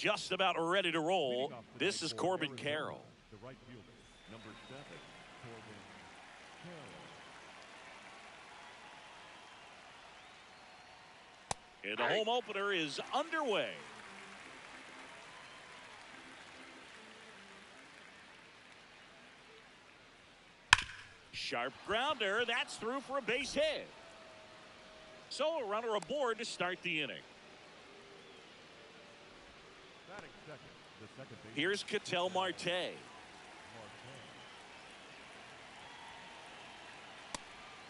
just about ready to roll. This is Corbin Carroll. The right fielder, number 7, Corbin Carroll. And the home opener is underway. Sharp grounder. That's through for a base hit. So a runner aboard to start the inning. Batting second, the second baseman. Here's Ketel Marte.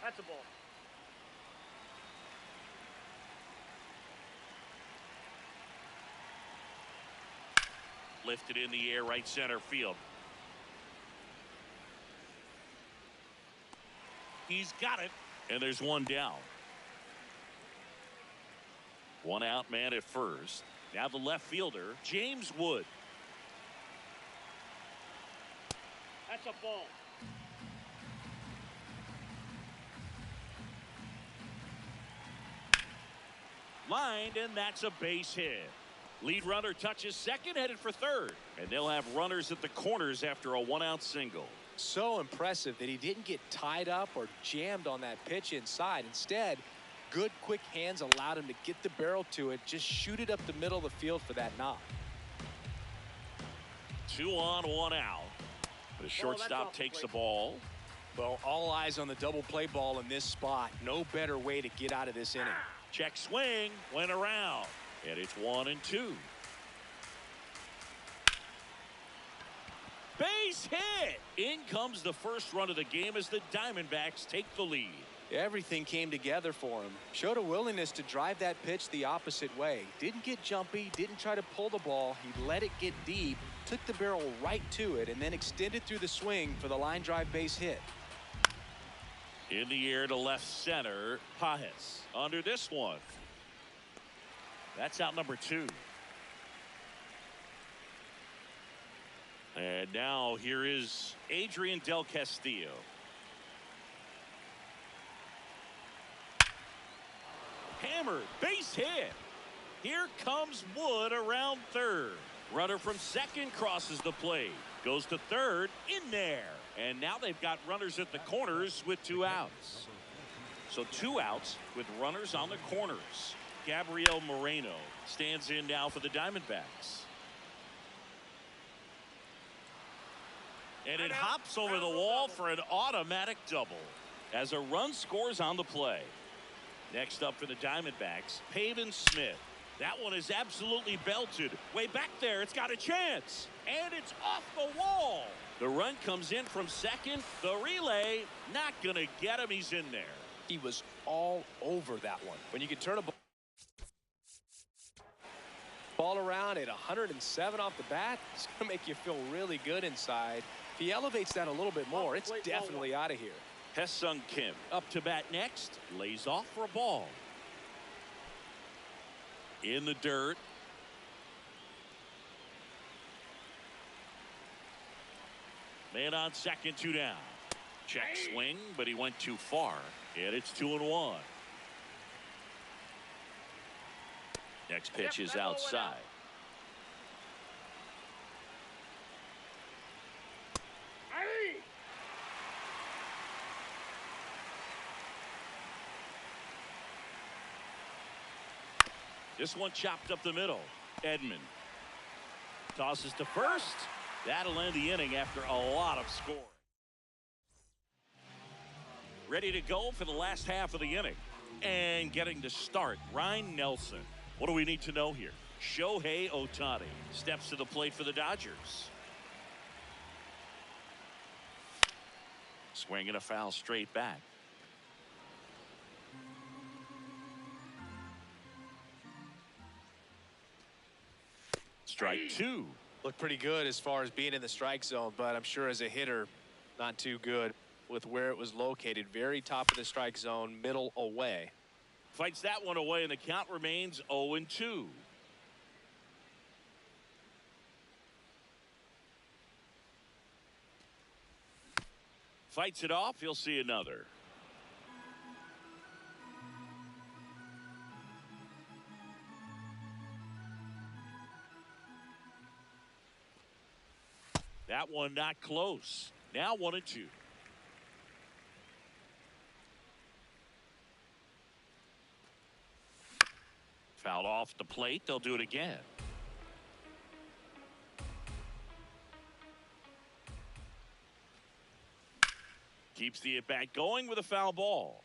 That's a ball. Lifted in the air, right center field. He's got it, and there's one down. One out man at first. Now the left fielder, James Wood. That's a ball. Lined, and that's a base hit. Lead runner touches second, headed for third. And they'll have runners at the corners after a one-out single. So impressive that he didn't get tied up or jammed on that pitch inside. Instead, good quick hands allowed him to get the barrel to it, just shoot it up the middle of the field for that knock. 2 on, 1 out. The shortstop takes the ball. Well, all eyes on the double play ball in this spot. No better way to get out of this inning. Check swing, went around, and it's 1-2. Base hit! In comes the first run of the game as the Diamondbacks take the lead. Everything came together for him. Showed a willingness to drive that pitch the opposite way. Didn't get jumpy, didn't try to pull the ball. He let it get deep, took the barrel right to it, and then extended through the swing for the line drive base hit. In the air to left center, Pajes under this one. That's out number 2. And now here is Adrian Del Castillo. Hammered, base hit. Here comes Wood around third. Runner from second crosses the plate. Goes to third, in there. And now they've got runners at the corners with 2 outs. So 2 outs with runners on the corners. Gabriel Moreno stands in now for the Diamondbacks. And it hops over the wall for an automatic double as a run scores on the play. Next up for the Diamondbacks, Pavin Smith. That one is absolutely belted. Way back there, it's got a chance. And it's off the wall. The run comes in from second. The relay, not going to get him. He's in there. He was all over that one. When you can turn a ball around at 107 off the bat, it's going to make you feel really good inside. If he elevates that a little bit more, it's definitely out of here. Hesung Kim up to bat next. Lays off for a ball. In the dirt. Man on second, 2 down. Check swing, but he went too far. And it's 2-1. Next pitch is outside. This one chopped up the middle. Edman tosses to first. That'll end the inning after a lot of scoring. Ready to go for the last half of the inning. And getting to start, Ryan Nelson. What do we need to know here? Shohei Ohtani steps to the plate for the Dodgers. Swing and a foul straight back. Strike 2. Looked pretty good as far as being in the strike zone, but I'm sure as a hitter, not too good with where it was located. Very top of the strike zone, middle away. Fights that one away, and the count remains 0-2. Fights it off. He'll see another. That one not close. Now 1-2. Fouled off the plate. They'll do it again. Keeps the at-bat going with a foul ball.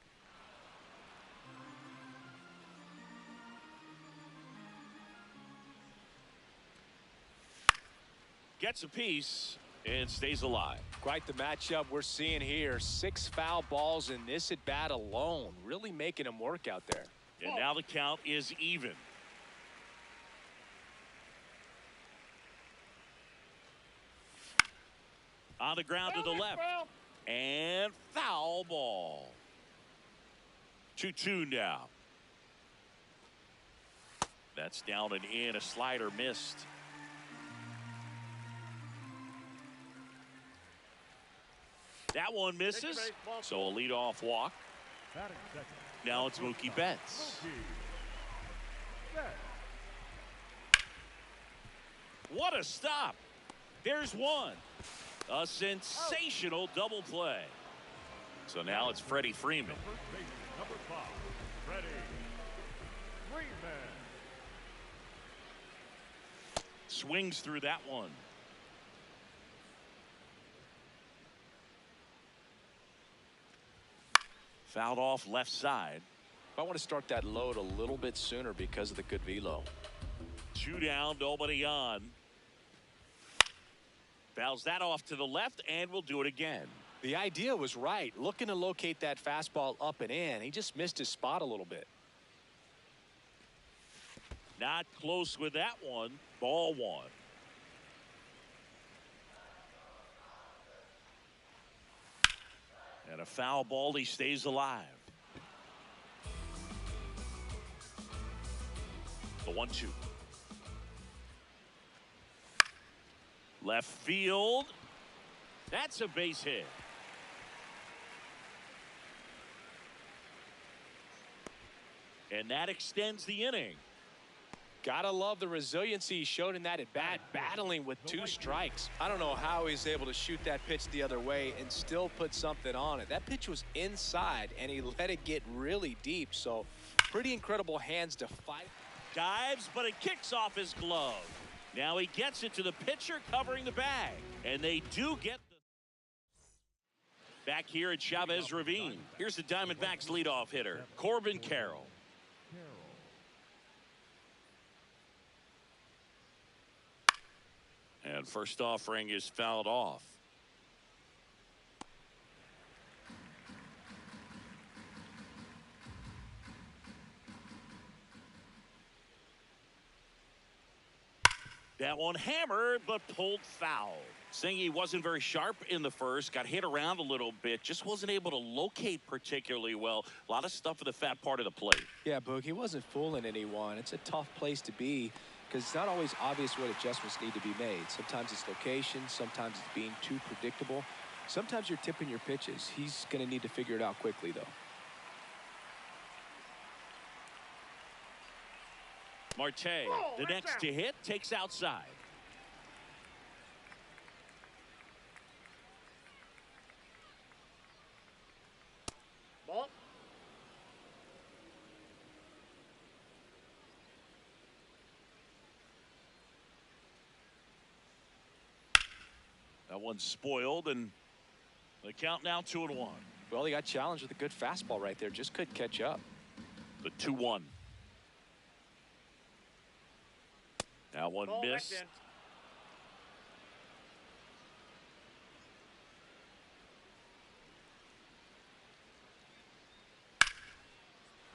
Gets a piece and stays alive. Quite the matchup we're seeing here. 6 foul balls in this at-bat alone. Really making him work out there. And now the count is even. On the ground to the left. And foul ball. 2-2 now. That's down and in. A slider missed. That one misses. So a leadoff walk. Batting second. Now it's Mookie Betts. Mookie Betts. What a stop. There's one. A sensational double play. So now it's Freddie Freeman. First baseman, number 5, Freddie Freeman. Swings through that one. Fouled off left side. I want to start that load a little bit sooner because of the good velo. 2 down, nobody on. Fouls that off to the left, and we'll do it again. The idea was right. Looking to locate that fastball up and in. He just missed his spot a little bit. Not close with that one. Ball 1. And a foul ball. He stays alive. The 1-2. Left field. That's a base hit. And that extends the inning. Gotta love the resiliency he showed in that at bat, battling with 2 strikes. I don't know how he's able to shoot that pitch the other way and still put something on it. That pitch was inside, and he let it get really deep. So pretty incredible hands to fight. Dives, but it kicks off his glove. Now he gets it to the pitcher covering the bag. And they do get the... Back here at Chavez Ravine. Here's the Diamondbacks leadoff hitter, Corbin Carroll. And first offering is fouled off. That one hammered, but pulled foul. Singy wasn't very sharp in the first, got hit around a little bit, just wasn't able to locate particularly well. A lot of stuff in the fat part of the plate. Yeah, Boog, he wasn't fooling anyone. It's a tough place to be because it's not always obvious what adjustments need to be made. Sometimes it's location, sometimes it's being too predictable. Sometimes you're tipping your pitches. He's going to need to figure it out quickly, though. Marte, the next to hit, takes outside. Ball. That one's spoiled, and the count now 2-1. Well, he got challenged with a good fastball right there. Just couldn't catch up. The 2-1. That one Ball missed. back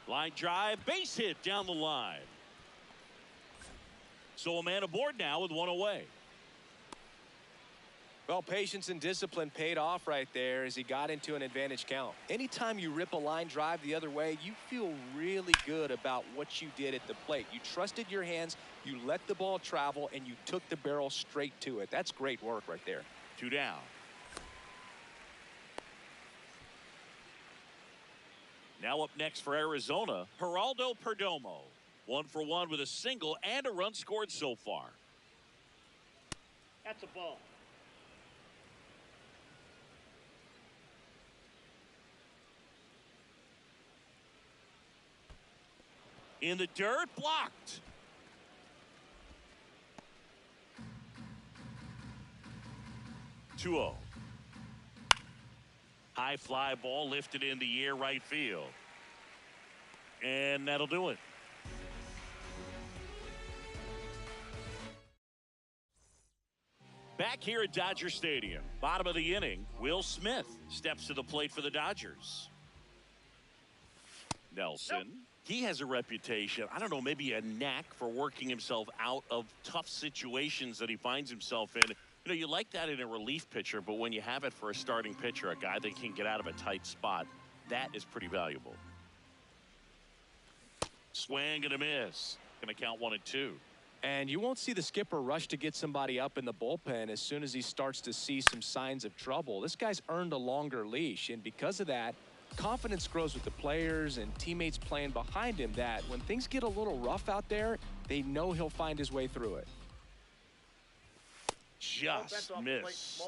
in. Line drive, base hit down the line. So a man aboard now with one away. Well, patience and discipline paid off right there as he got into an advantage count. Anytime you rip a line drive the other way, you feel really good about what you did at the plate. You trusted your hands, you let the ball travel, and you took the barrel straight to it. That's great work right there. 2 down. Now up next for Arizona, Geraldo Perdomo. 1 for 1 with a single and a run scored so far. That's a ball. In the dirt, blocked. Two-0. High fly ball lifted in the air right field. And that'll do it. Back here at Dodger Stadium, bottom of the inning, Will Smith steps to the plate for the Dodgers. Nelson, he has a reputation, I don't know, maybe a knack for working himself out of tough situations that he finds himself in. You know, you like that in a relief pitcher, but when you have it for a starting pitcher, a guy that can get out of a tight spot, that is pretty valuable. Swing and a miss. Going to count 1-2. And you won't see the skipper rush to get somebody up in the bullpen as soon as he starts to see some signs of trouble. This guy's earned a longer leash, and because of that, confidence grows with the players and teammates playing behind him that when things get a little rough out there, they know he'll find his way through it. Just missed.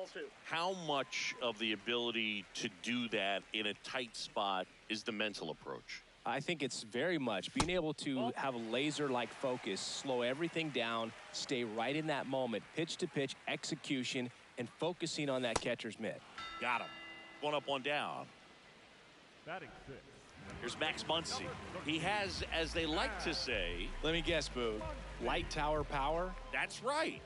How much of the ability to do that in a tight spot is the mental approach? I think it's very much being able to have a laser-like focus, slow everything down, stay right in that moment, pitch-to-pitch execution, and focusing on that catcher's mitt. Got him. One up, one down. Batting six. Here's Max Muncy. He has, as they like to say... Let me guess, Boog. Light tower power? That's right.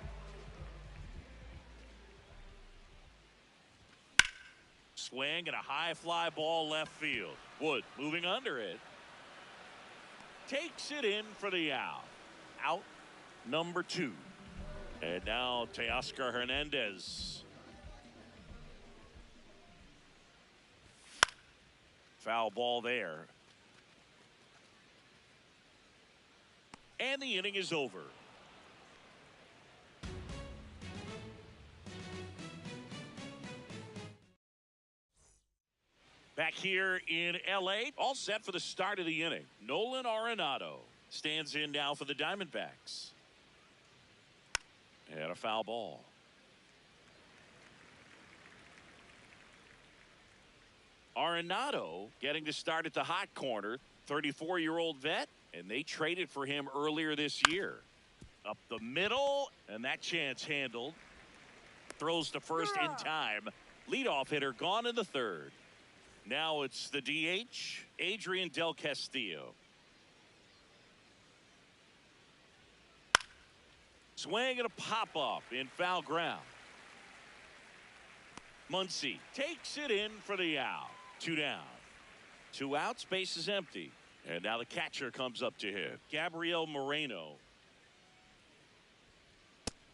Swing and a high fly ball left field. Wood moving under it. Takes it in for the out. Out number 2. And now Teoscar Hernandez. Foul ball there. And the inning is over. Back here in L.A., all set for the start of the inning. Nolan Arenado stands in now for the Diamondbacks. And a foul ball. Arenado getting to start at the hot corner. 34-year-old vet, and they traded for him earlier this year. Up the middle, and that chance handled. Throws to first in time. Leadoff hitter gone in the third. Now it's the DH, Adrian Del Castillo. Swing and a pop-up in foul ground. Muncy takes it in for the out. 2 down. 2 outs, base is empty. And now the catcher comes up to hit. Gabriel Moreno.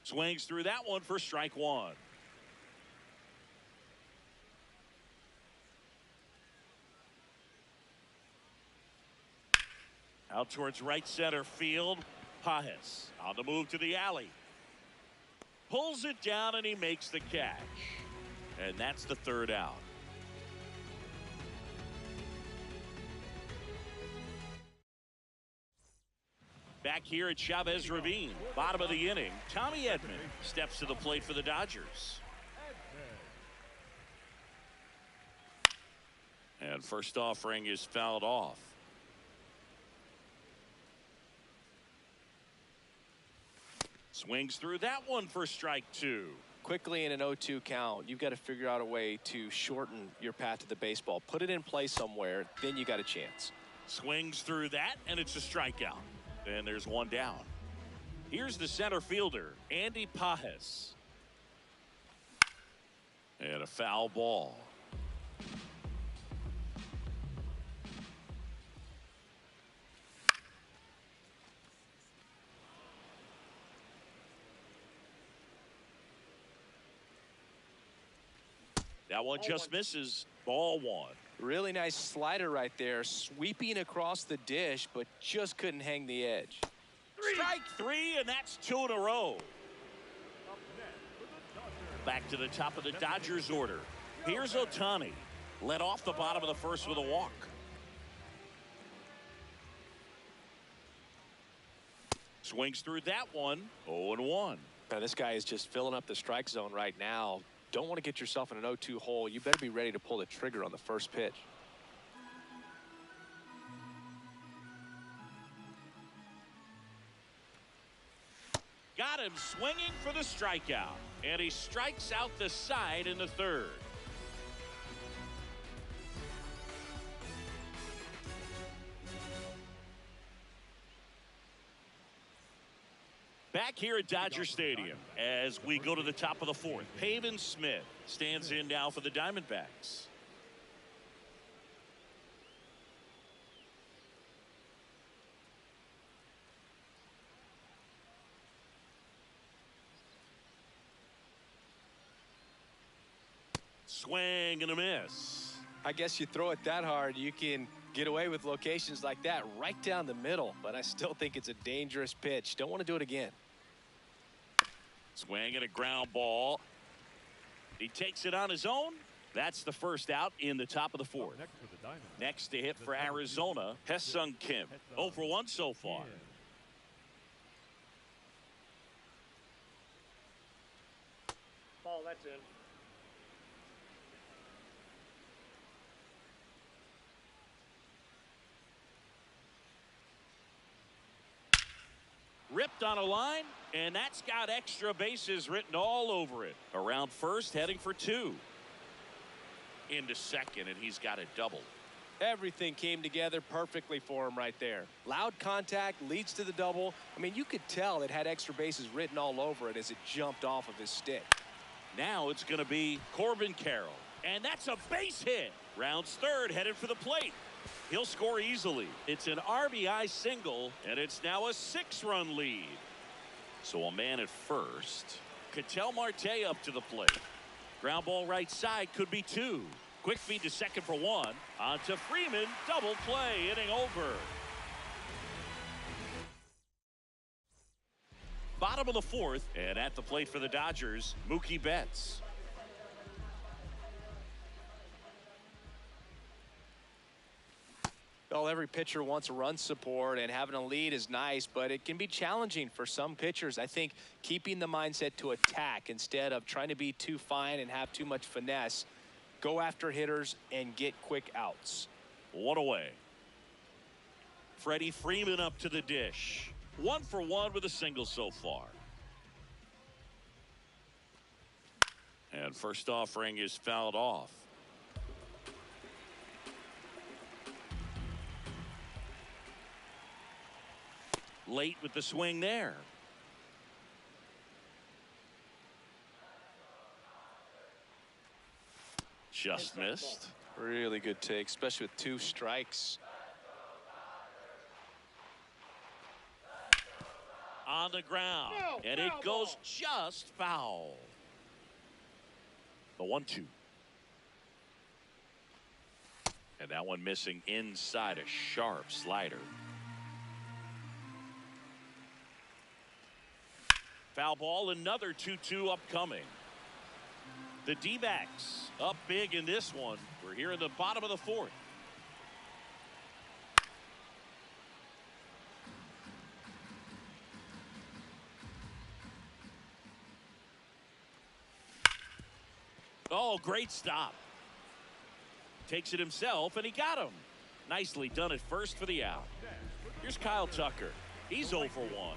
Swings through that one for strike 1. Out towards right center field. Pajes on the move to the alley. Pulls it down and he makes the catch. And that's the 3rd out. Back here at Chavez Ravine, bottom of the inning, Tommy Edman steps to the plate for the Dodgers. And first offering is fouled off. Swings through that one for strike 2. Quickly in an 0-2 count, you've got to figure out a way to shorten your path to the baseball. Put it in play somewhere, then you got a chance. Swings through that, and it's a strikeout. And there's 1 down. Here's the center fielder, Andy Pajes. And a foul ball. That one just misses. Ball 1. Really nice slider right there, sweeping across the dish, but just couldn't hang the edge. Strike 3, and that's 2 in a row. Back to the top of the Dodgers order. Here's Ohtani. Led off the bottom of the first with a walk. Swings through that one. 0-1. Now, this guy is just filling up the strike zone right now. Don't want to get yourself in an 0-2 hole. You better be ready to pull the trigger on the first pitch. him swinging for the strikeout. And he strikes out the side in the third. Back here at Dodger Stadium as we go to the top of the fourth. Pavin Smith stands in now for the Diamondbacks. Swing and a miss. I guess you throw it that hard, you can get away with locations like that right down the middle, but I still think it's a dangerous pitch. Don't want to do it again. Swing and a ground ball. He takes it on his own. That's the first out in the top of the fourth. Next to hit for Arizona, Ha-Seong Kim. 0 for 1 so far. Ball, that's in. Ripped on a line, and that's got extra bases written all over it. Around first, heading for 2. Into second, and he's got it doubled. Everything came together perfectly for him right there. Loud contact leads to the double. I mean, you could tell it had extra bases written all over it as it jumped off of his stick. Now it's going to be Corbin Carroll, and that's a base hit. Rounds third, headed for the plate. He'll score easily. It's an RBI single, and it's now a 6-run lead. So a man at first. Ketel Marte up to the plate. Ground ball right side, could be 2. Quick feed to second for 1. On to Freeman, double play, inning over. Bottom of the fourth, and at the plate for the Dodgers, Mookie Betts. Well, every pitcher wants a run support, and having a lead is nice, but it can be challenging for some pitchers. I think keeping the mindset to attack instead of trying to be too fine and have too much finesse, go after hitters and get quick outs. 1 away. Freddie Freeman up to the dish. 1 for 1 with a single so far. And first offering is fouled off. Late with the swing there. Just missed. Really good take, especially with 2 strikes. On the ground. And it goes just foul. The 1-2. And that one missing inside, a sharp slider. Foul ball, another 2-2 upcoming. The D-backs up big in this one. We're here in the bottom of the fourth. Oh, great stop. Takes it himself, and he got him. Nicely done at first for the out. Here's Kyle Tucker. He's 0 for 1.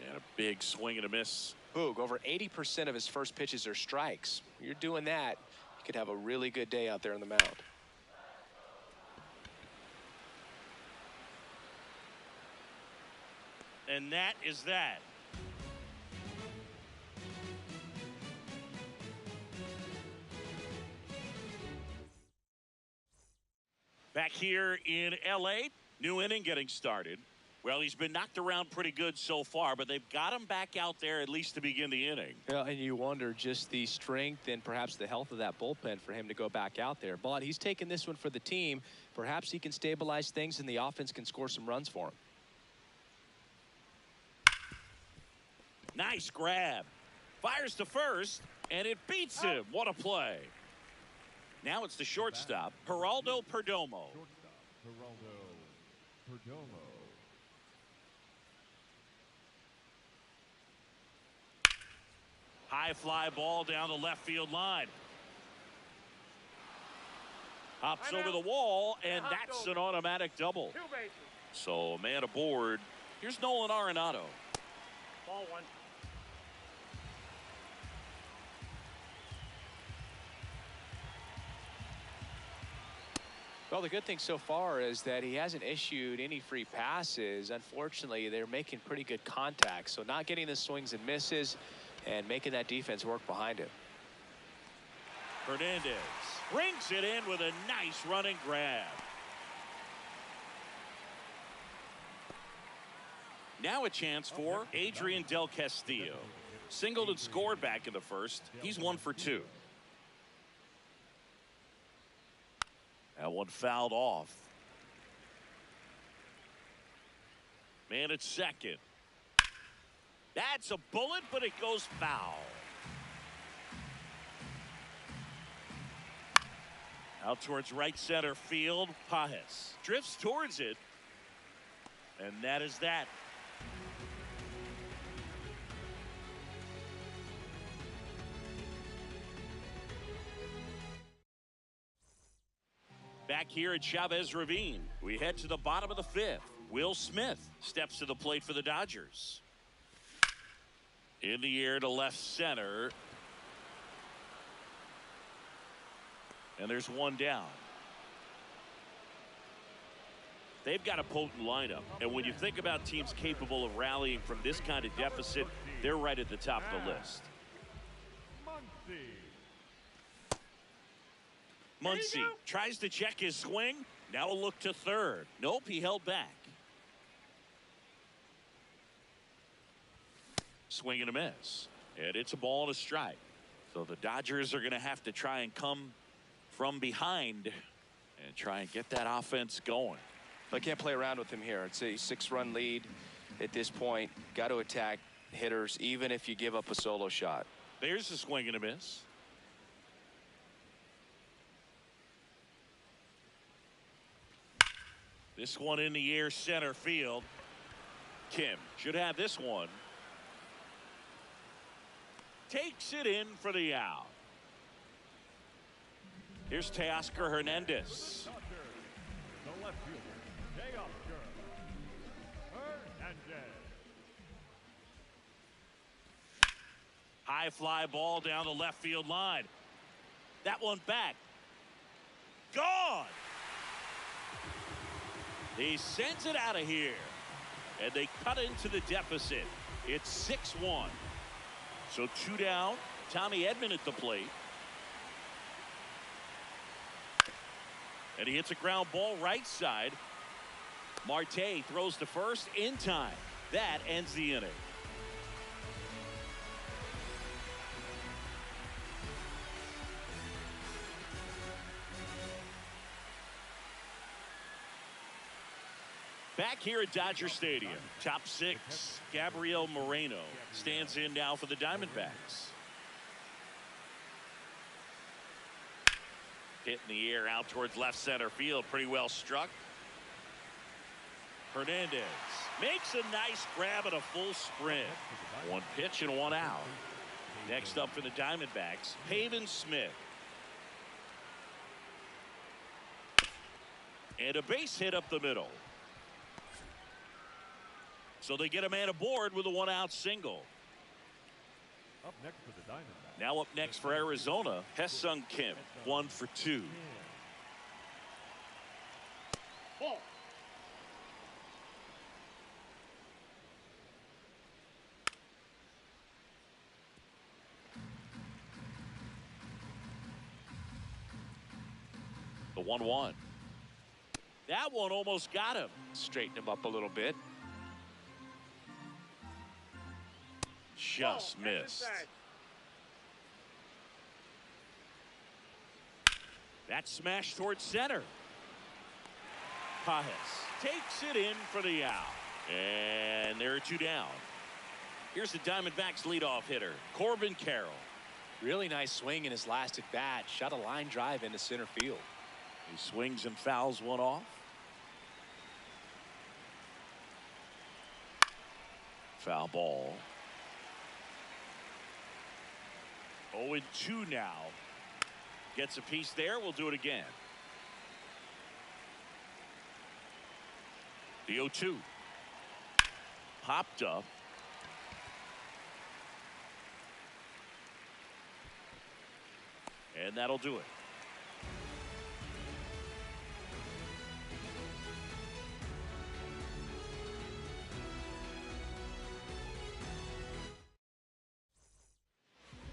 And a big swing and a miss. Boog, over 80% of his first pitches are strikes. You're doing that, you could have a really good day out there on the mound. And that is that. Back here in L.A., new inning getting started. Well, he's been knocked around pretty good so far, but they've got him back out there at least to begin the inning. Yeah, and you wonder just the strength and perhaps the health of that bullpen for him to go back out there. But he's taking this one for the team. Perhaps he can stabilize things and the offense can score some runs for him. Nice grab. Fires to first, and it beats him. What a play. Now it's the shortstop, Geraldo Perdomo. High fly ball down the left field line. Hops over the wall, and that's an automatic double. 2 bases. So a man aboard Here's Nolan Arenado. Ball one. Well, the good thing so far is that he hasn't issued any free passes. Unfortunately, they're making pretty good contact, so not getting the swings and misses and making that defense work behind him. Hernandez brings it in with a nice running grab. Now a chance for Adrian Del Castillo. Singled and scored back in the first. He's 1 for 2. That one fouled off. Man at second. That's a bullet, but it goes foul. Out towards right center field. Pajes drifts towards it. And that is that. Back here at Chavez Ravine, we head to the bottom of the 5th. Will Smith steps to the plate for the Dodgers. In the air to left center. And there's one down. They've got a potent lineup. And when you think about teams capable of rallying from this kind of deficit, they're right at the top of the list. Muncy tries to check his swing. Now a look to third. Nope, he held back. Swing and a miss. And it's a ball and a strike. So the Dodgers are going to have to try and come from behind and try and get that offense going. But can't play around with him here. It's a 6-run lead at this point. Got to attack hitters even if you give up a solo shot. There's a swing and a miss. This one in the air center field. Kim should have this one. Takes it in for the out. Here's Teoscar Hernandez. The left fielder, Teoscar Hernandez. High fly ball down the left field line. That one back. Gone. He sends it out of here. And they cut into the deficit. It's 6-1. So 2 down. Tommy Edman at the plate. And he hits a ground ball right side. Marte throws to first in time. That ends the inning. Back here at Dodger Stadium, top 6, Gabriel Moreno stands in now for the Diamondbacks. Hit in the air out towards left center field, pretty well struck. Hernandez makes a nice grab at a full sprint. 1 pitch and 1 out. Next up for the Diamondbacks, Pavin Smith. And a base hit up the middle. So they get a man aboard with a 1-out single. Up next for the Diamondbacks. Now up next for Arizona, Hesung Kim, 1 for 2. Ball. The 1-1. That one almost got him. Straighten him up a little bit. Just missed. That smash towards center. Pajes takes it in for the out. And there are 2 down. Here's the Diamondbacks leadoff hitter, Corbin Carroll. Really nice swing in his last at bat. Shot a line drive into center field. He swings and fouls one off. Foul ball. 0-2 now. Gets a piece there. We'll do it again. The 0-2. popped up. And that'll do it.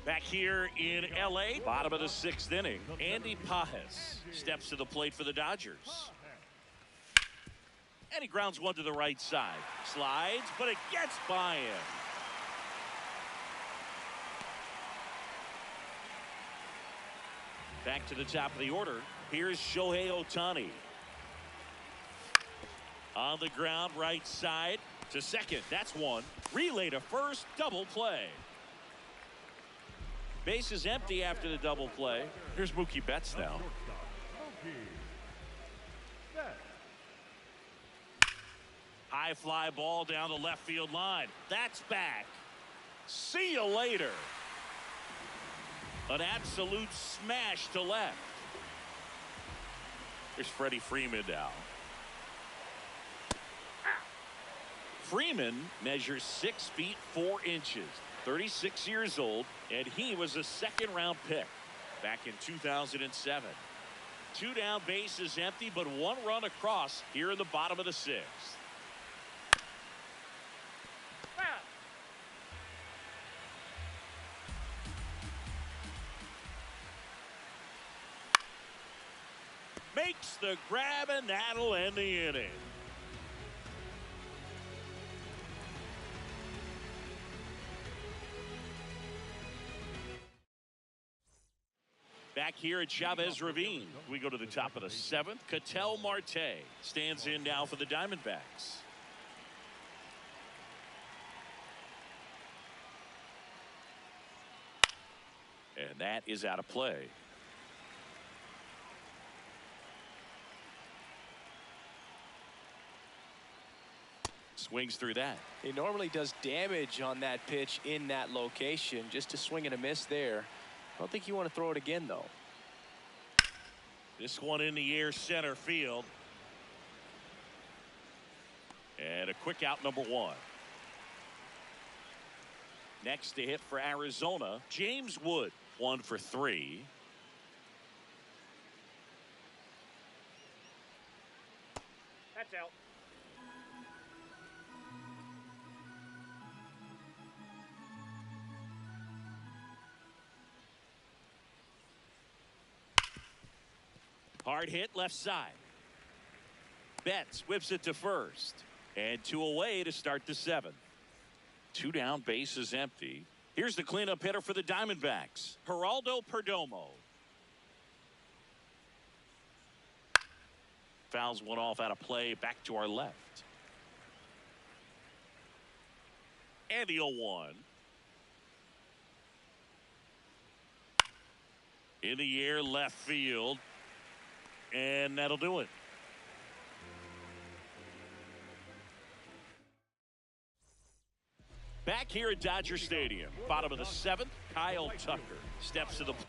Back here in L.A., bottom of the 6th inning, Andy Pajes steps to the plate for the Dodgers. And he grounds one to the right side. Slides, but it gets by him. Back to the top of the order. Here's Shohei Ohtani. On the ground, right side to second. That's one. Relay to first, double play. Base is empty after the double play. Here's Mookie Betts now. High fly ball down the left field line. That's back. See you later. An absolute smash to left. Here's Freddie Freeman now. Freeman measures 6 feet 4 inches, 36 years old, and he was a second-round pick back in 2007. 2 down, bases empty, but 1 run across here in the bottom of the 6th. Makes the grab, and that'll end the inning. Back here at Chavez Ravine, we go to the top of the 7th. Ketel Marte stands in now for the Diamondbacks. And that is out of play. Swings through that. He normally does damage on that pitch in that location. Just a swing and a miss there. I don't think you want to throw it again, though. This one in the air, center field. And a quick out, number 1. Next to hit for Arizona, James Wood, 1 for 3. That's out. Hard hit left side. Betts whips it to first. And 2 away to start the 7th. 2 down, bases empty. Here's the cleanup hitter for the Diamondbacks, Geraldo Perdomo. Fouls one off out of play, back to our left. And the 0-1. In the air, left field. And that'll do it. Back here at Dodger Stadium, bottom of the 7th, Kyle Tucker steps to the plate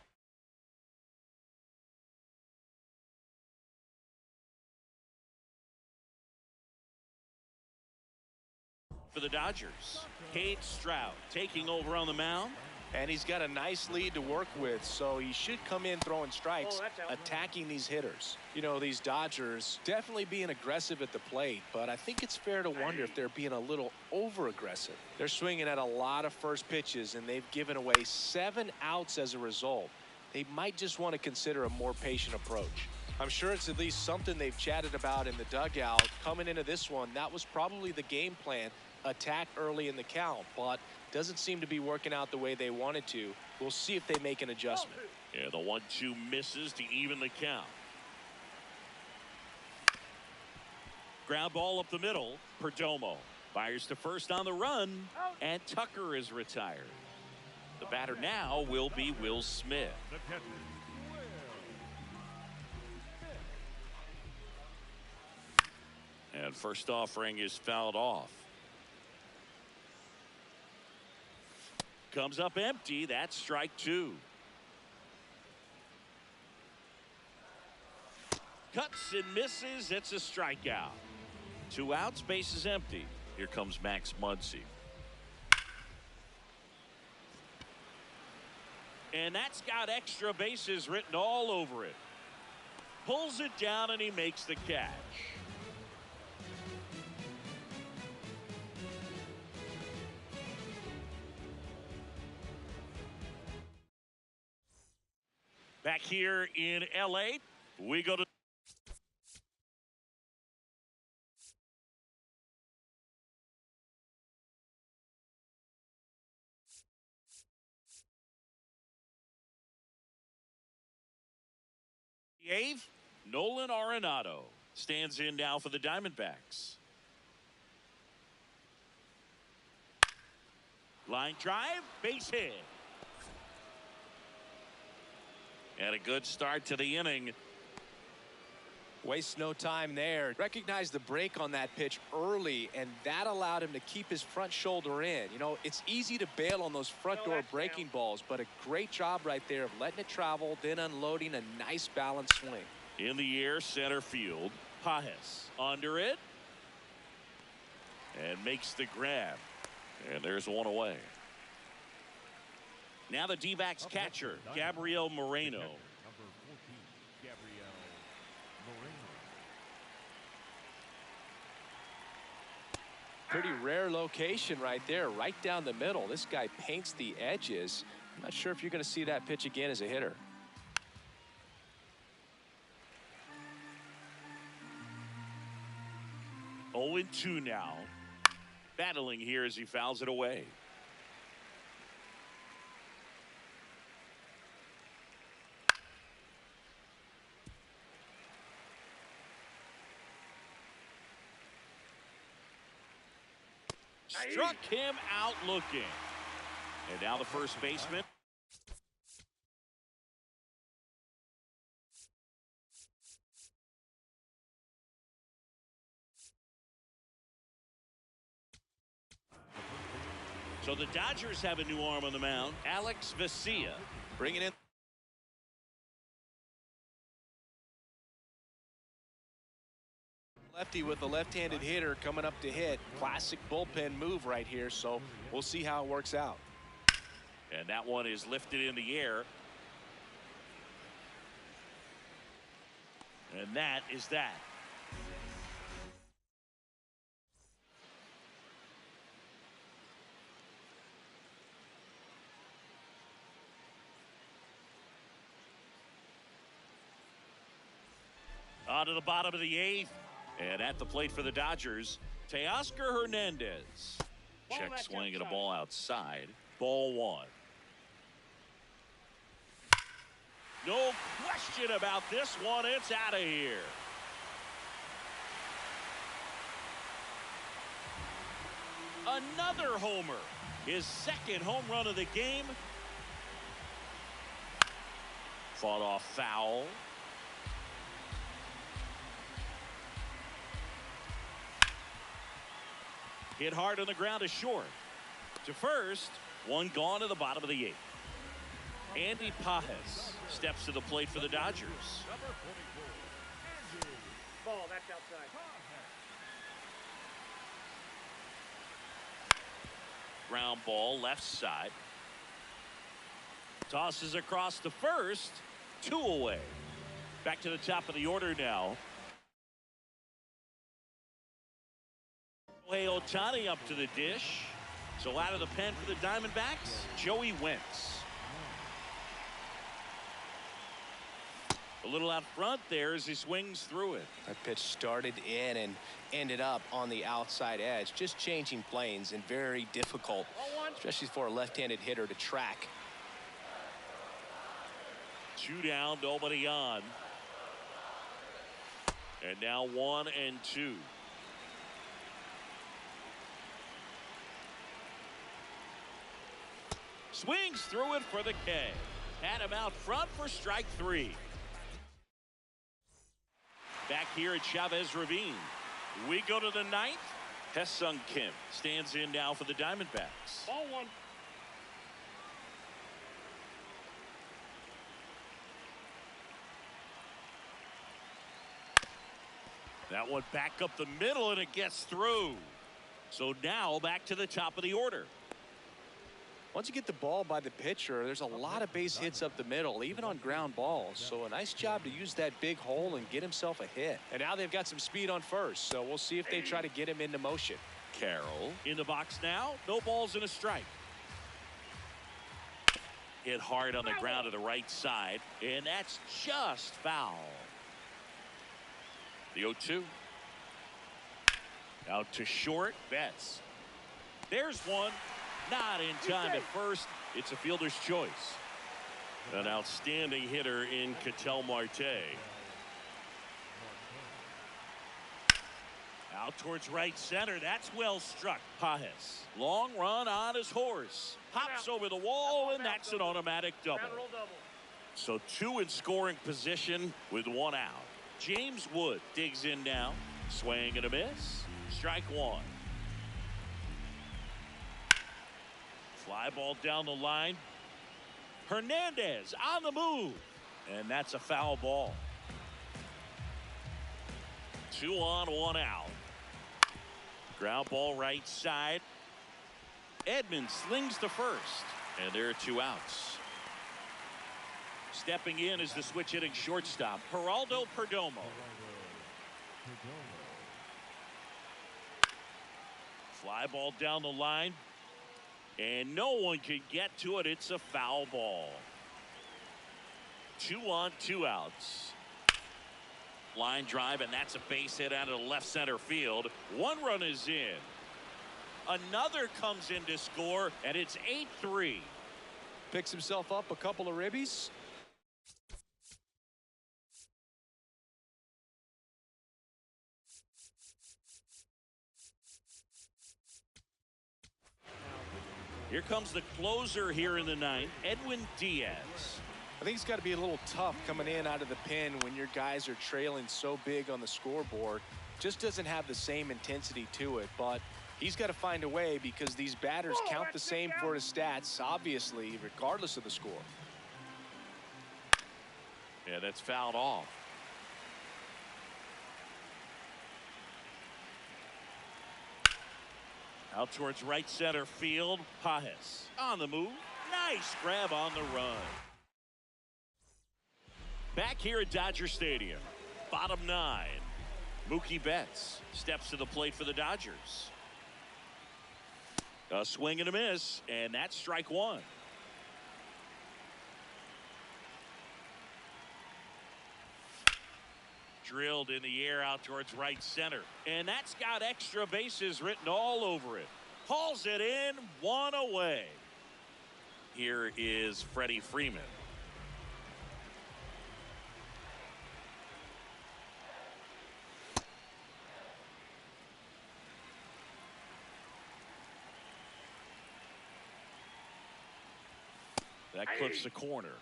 for the Dodgers. Cade Stroud taking over on the mound. And he's got a nice lead to work with, so he should come in throwing strikes, attacking these hitters. You know, these Dodgers definitely being aggressive at the plate, but I think it's fair to wonder if they're being a little over-aggressive. They're swinging at a lot of first pitches, and they've given away 7 outs as a result. They might just want to consider a more patient approach. I'm sure it's at least something they've chatted about in the dugout. Coming into this one, that was probably the game plan. Attack early in the count, but doesn't seem to be working out the way they wanted to. We'll see if they make an adjustment. Yeah, the 1-2 misses to even the count. Ground ball up the middle. Perdomo fires to first on the run, and Tucker is retired. The batter now will be Will Smith. And first offering is fouled off. Comes up empty. That's strike 2. Cuts and misses. It's a strikeout. 2 outs. Base is empty. Here comes Max Muncy. And that's got extra bases written all over it. Pulls it down and he makes the catch. Back here in LA, we go to the eighth. Nolan Arenado stands in now for the Diamondbacks. Line drive, base hit. And a good start to the inning. Wastes no time there. Recognized the break on that pitch early, and that allowed him to keep his front shoulder in. You know, it's easy to bail on those front door breaking balls, but a great job right there of letting it travel, then unloading a nice balanced swing. In the air, center field. Pajes under it. And makes the grab. And there's one away. Now the D-backs catcher, Gabriel Moreno. Number 14, Gabriel Moreno. Pretty rare location right there, right down the middle. This guy paints the edges. I'm not sure if you're going to see that pitch again as a hitter. Oh, 0-2 now. Battling here as he fouls it away. Struck him out looking. And now the first baseman. So the Dodgers have a new arm on the mound. Alex Vesia bringing in. Lefty with a left-handed hitter coming up to hit. Classic bullpen move right here, so we'll see how it works out. And that one is lifted in the air. And that is that. On to the bottom of the eighth. And at the plate for the Dodgers, Teoscar Hernandez. Check swing at a ball outside. Ball one. No question about this one. It's out of here. Another homer. His second home run of the game. Fought off foul. Hit hard on the ground to short. To first, one gone to the bottom of the eighth. Andy Pajes steps to the plate for the Dodgers. Number 44, Andy Ball, that's outside. Ground ball left side. Tosses across to first. 2 away. Back to the top of the order now. Ohtani up to the dish. So out of the pen for the Diamondbacks, Joey Wentz. A little out front there as he swings through it. That pitch started in and ended up on the outside edge. Just changing planes and very difficult, especially for a left-handed hitter to track. 2 down, nobody on. And now 1-2. Swings through it for the K. Had him out front for strike 3. Back here at Chavez Ravine. We go to the 9th. Hesung Kim stands in now for the Diamondbacks. Ball one. That one back up the middle and it gets through. So now back to the top of the order. Once you get the ball by the pitcher, there's a lot of base hits up the middle, even on ground balls. So a nice job to use that big hole and get himself a hit. And now they've got some speed on first, so we'll see if they try to get him into motion. Carroll in the box now. No balls and a strike. Hit hard on the ground to the right side, and that's just foul. The 0-2. Out to short. Betts. There's one. Not in time at first. It's a fielder's choice. An outstanding hitter in Ketel Marte. Out towards right center. That's well struck. Pajes. Long run on his horse. Hops over the wall, and that's an automatic double. So 2 in scoring position with 1 out. James Wood digs in now. Swing and a miss. Strike 1. Fly ball down the line. Hernandez on the move. And that's a foul ball. 2 on, 1 out. Ground ball right side. Edmonds slings to first. And there are 2 outs. Stepping in is the switch hitting shortstop, Geraldo Perdomo. Fly ball down the line. And no one can get to it. It's a foul ball. 2 on, 2 outs. Line drive, and that's a base hit out of the left center field. 1 run is in. Another comes in to score, and it's 8-3. Picks himself up a couple of ribbies. Here comes the closer here in the 9th, Edwin Diaz. I think it's got to be a little tough coming in out of the pen when your guys are trailing so big on the scoreboard. Just doesn't have the same intensity to it, but he's got to find a way because these batters count the same for his stats, obviously, regardless of the score. Yeah, that's fouled off. Out towards right center field. Pajes on the move. Nice grab on the run. Back here at Dodger Stadium. Bottom 9. Mookie Betts steps to the plate for the Dodgers. A swing and a miss, and that's strike 1. Drilled in the air out towards right center. And that's got extra bases written all over it. Hauls it in, 1 away. Here is Freddie Freeman. That clips the corner.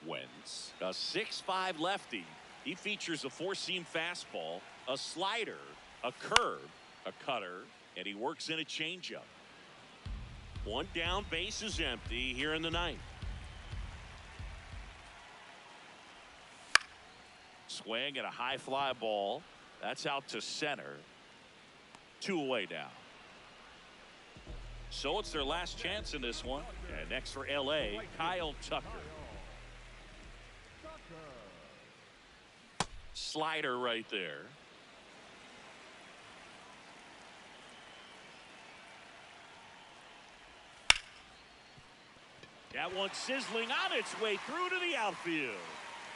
Wentz, a 6'5" lefty. He features a 4-seam fastball, a slider, a curve, a cutter, and he works in a changeup. 1 down, base is empty here in the 9th. Swing and a high fly ball. That's out to center. 2 away now. So it's their last chance in this one. And next for LA, Kyle Tucker. Slider right there. That one sizzling on its way through to the outfield.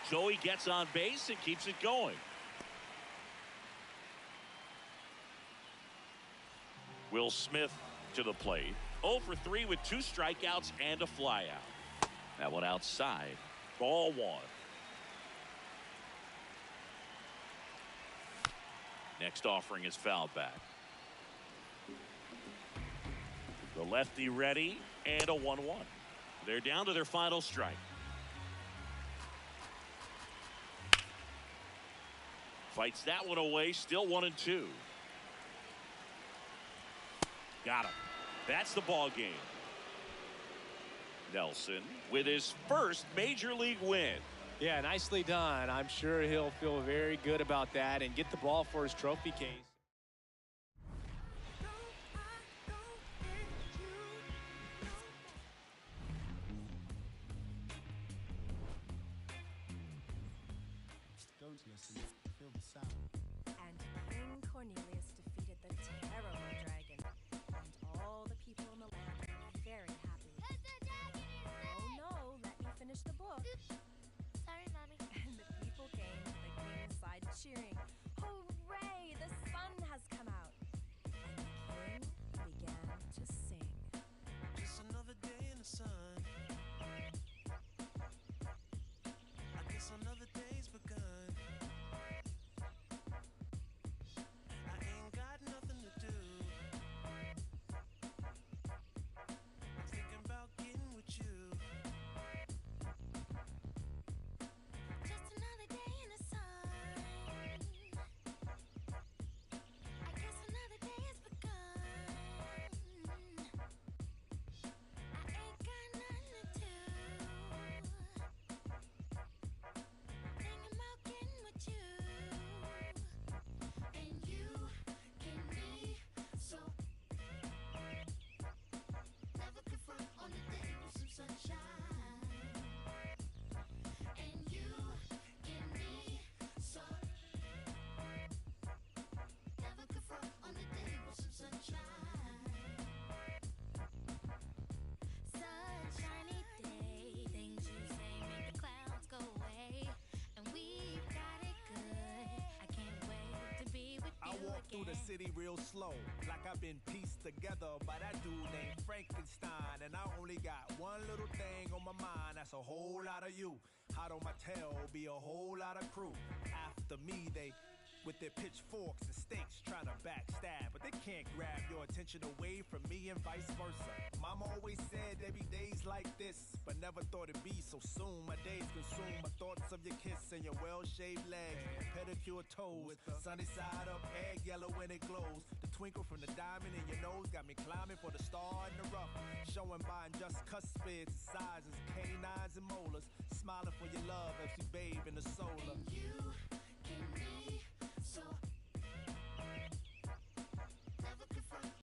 So he gets on base and keeps it going. Will Smith to the plate. 0 for 3 with 2 strikeouts and a flyout. That one outside. Ball 1. Next offering is fouled back. The lefty ready and a 1-1. They're down to their final strike. Fights that one away, still 1-2. Got him. That's the ball game. Nelson with his first major league win. Yeah, nicely done. I'm sure he'll feel very good about that and get the ball for his trophy case. Don't listen, feel the sound. And King Cornelius defeated the terrible dragon. And all the people in the land were very happy. The dragon is dead! Oh no, let me finish the book. Oops. Sorry, Mommy. And the people came to the king's side cheering. Hooray! The sun has come out. And the king began to sing. Just another day in the sun. I guess another day's begun. I ain't got nothing to do. I'm thinking about getting with you. Just another day in the sun. I guess another day has begun. I ain't got nothing to do. Thinking about getting with you. And you can be so. Never confront on the day with some sunshine. And you can be so. Never confront on the day with some sunshine. Sunshiny day, things you say make the clouds go away, and we've got it good. I can't wait to be with you I walk through the again. city real slow, like I've been pieced together by that dude named Frankenstein. And I only got one little thing on my mind, that's a whole lot of you. Hot on my tail, be a whole lot of crew. After me, they, with their pitchforks and stakes, trying to backstab. But they can't grab your attention away from me and vice versa. Mama always said there'd be days like this, but never thought it'd be so soon. My days consume my thoughts of your kiss and your well-shaved legs, pedicure toes, sunny side up, egg yellow when it glows. The twinkle from the diamond in your nose got me climbing for the star in the rough, showing by just cuspids, sizes, canines and molars, smiling for your love as you bathe in the solar. And you